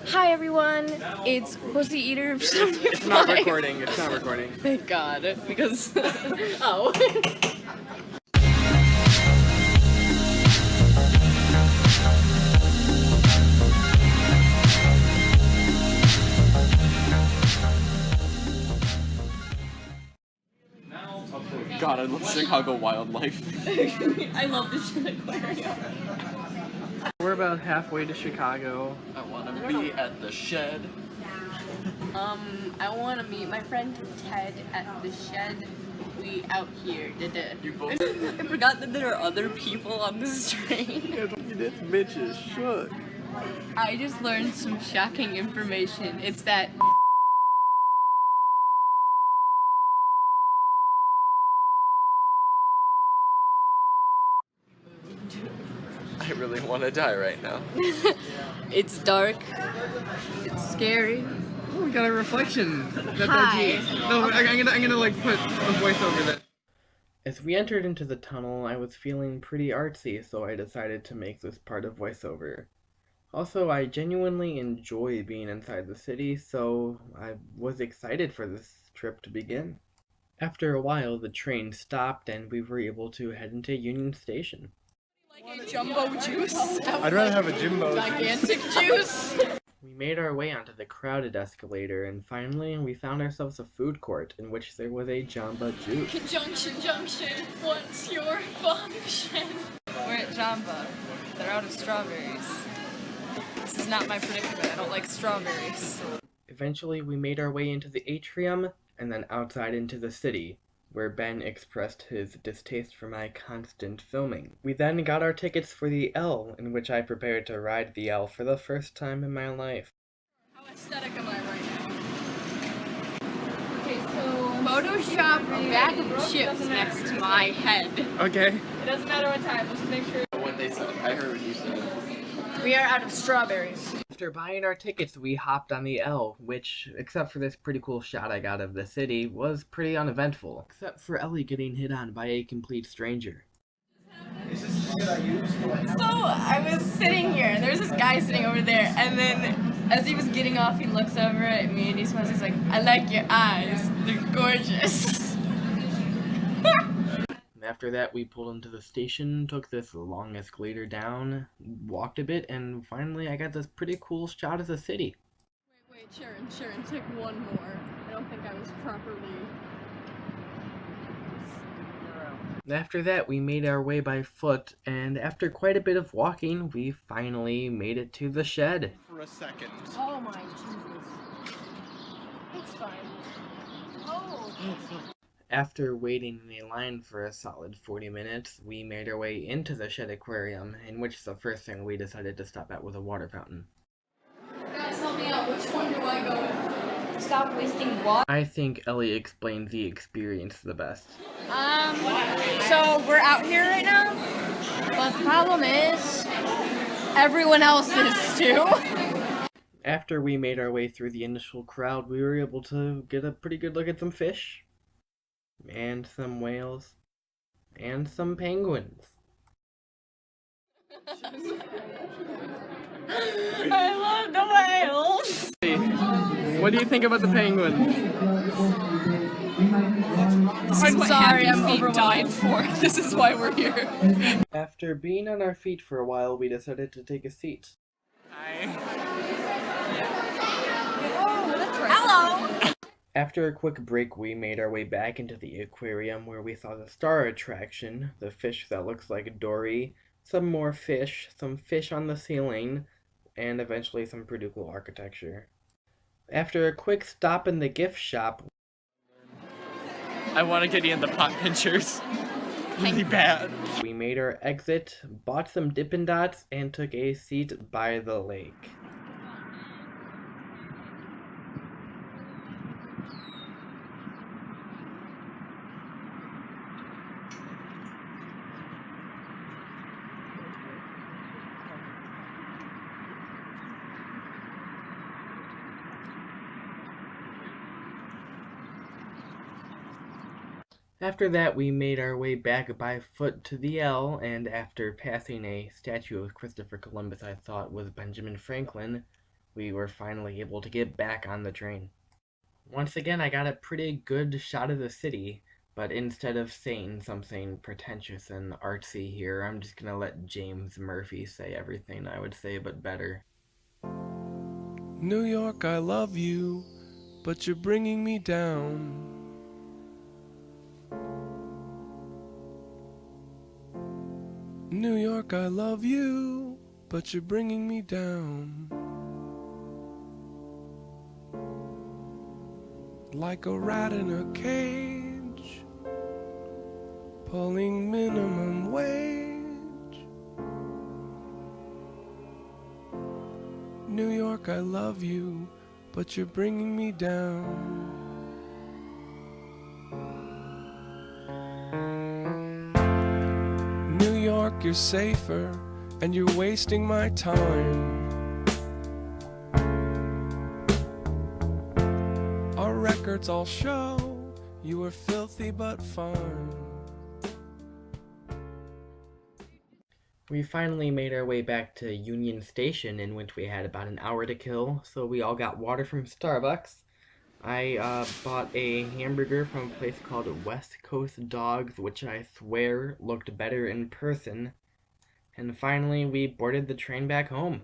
Hi everyone, it's Pussy Eater of 75. It's not recording, it's not recording. Thank God, because... oh. God, I love Chicago wildlife. I love this shit aquarium. We're about halfway to Chicago. I want to be at the shed. I want to meet my friend Ted at the shed. We out here. You both. I forgot that there are other people on this train. This bitch is shook. I just learned some shocking information. It's that I really want to die right now. it's dark. It's scary. Oh, we got a reflection. That's Hi. No, I'm gonna like put a voice over that. As we entered into the tunnel, I was feeling pretty artsy, so I decided to make this part of voiceover. Also, I genuinely enjoy being inside the city, so I was excited for this trip to begin. After a while, the train stopped and we were able to head into Union Station. Like a jumbo juice? I'd rather have a Jimbo gigantic juice? We made our way onto the crowded escalator, and finally we found ourselves a food court in which there was a Jamba Juice. Conjunction junction, what's your function? We're at Jamba. They're out of strawberries. This is not my predicament, I don't like strawberries. Eventually we made our way into the atrium, and then outside into the city, where Ben expressed his distaste for my constant filming. We then got our tickets for the L, in which I prepared to ride the L for the first time in my life. How aesthetic am I right now? Okay, so Photoshop a bag of chips next to my head. Okay. It doesn't matter what time, let's just make sure. What they said. I heard what you said. We are out of strawberries. After buying our tickets, we hopped on the L, which, except for this pretty cool shot I got of the city, was pretty uneventful. Except for Ellie getting hit on by a complete stranger. So I was sitting here, and there's this guy sitting over there, and then as he was getting off, he looks over at me and he smiles, he's like, I like your eyes, they're gorgeous. After that, we pulled into the station, took this long escalator down, walked a bit, and finally I got this pretty cool shot of the city. Wait, Sharon, take one more. I don't think I was properly... After that, we made our way by foot, and after quite a bit of walking, we finally made it to the shed. For a second. Oh my Jesus. It's fine. Oh! After waiting in a line for a solid 40 minutes, we made our way into the shed aquarium, in which the first thing we decided to stop at was a water fountain. Guys, help me out. Which one do I go? Stop wasting water. I think Ellie explains the experience the best. So we're out here right now, but the problem is, everyone else is too. After we made our way through the initial crowd, we were able to get a pretty good look at some fish, and some whales, and some penguins. I love the whales! What do you think about the penguins? I'm sorry, I'm overwhelmed. For. This is why we're here. After being on our feet for a while, we decided to take a seat. Hi. Oh, that's right. Hello! After a quick break, we made our way back into the aquarium where we saw the star attraction, the fish that looks like Dory, some more fish, some fish on the ceiling, and eventually some pretty cool architecture. After a quick stop in the gift shop, I want to get in the pot pinchers. Really bad. We made our exit, bought some Dippin' Dots, and took a seat by the lake. After that, we made our way back by foot to the L, and after passing a statue of Christopher Columbus I thought was Benjamin Franklin, we were finally able to get back on the train. Once again, I got a pretty good shot of the city, but instead of saying something pretentious and artsy here, I'm just gonna let James Murphy say everything I would say, but better. New York, I love you, but you're bringing me down. New York, I love you, but you're bringing me down. Like a rat in a cage, pulling minimum wage. New York, I love you, but you're bringing me down. New York, you're safer, and you're wasting my time. Our records all show you were filthy but fine. We finally made our way back to Union Station, in which we had about an hour to kill, so we all got water from Starbucks. I bought a hamburger from a place called West Coast Dogs, which I swear looked better in person. And finally, we boarded the train back home.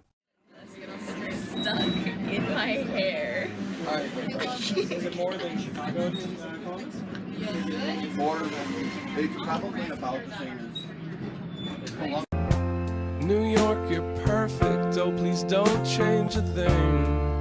Stuck in my hair. Alright, is it more than Chicago cones? More than, it's probably about the same as Columbus. New York, you're perfect, oh please don't change a thing.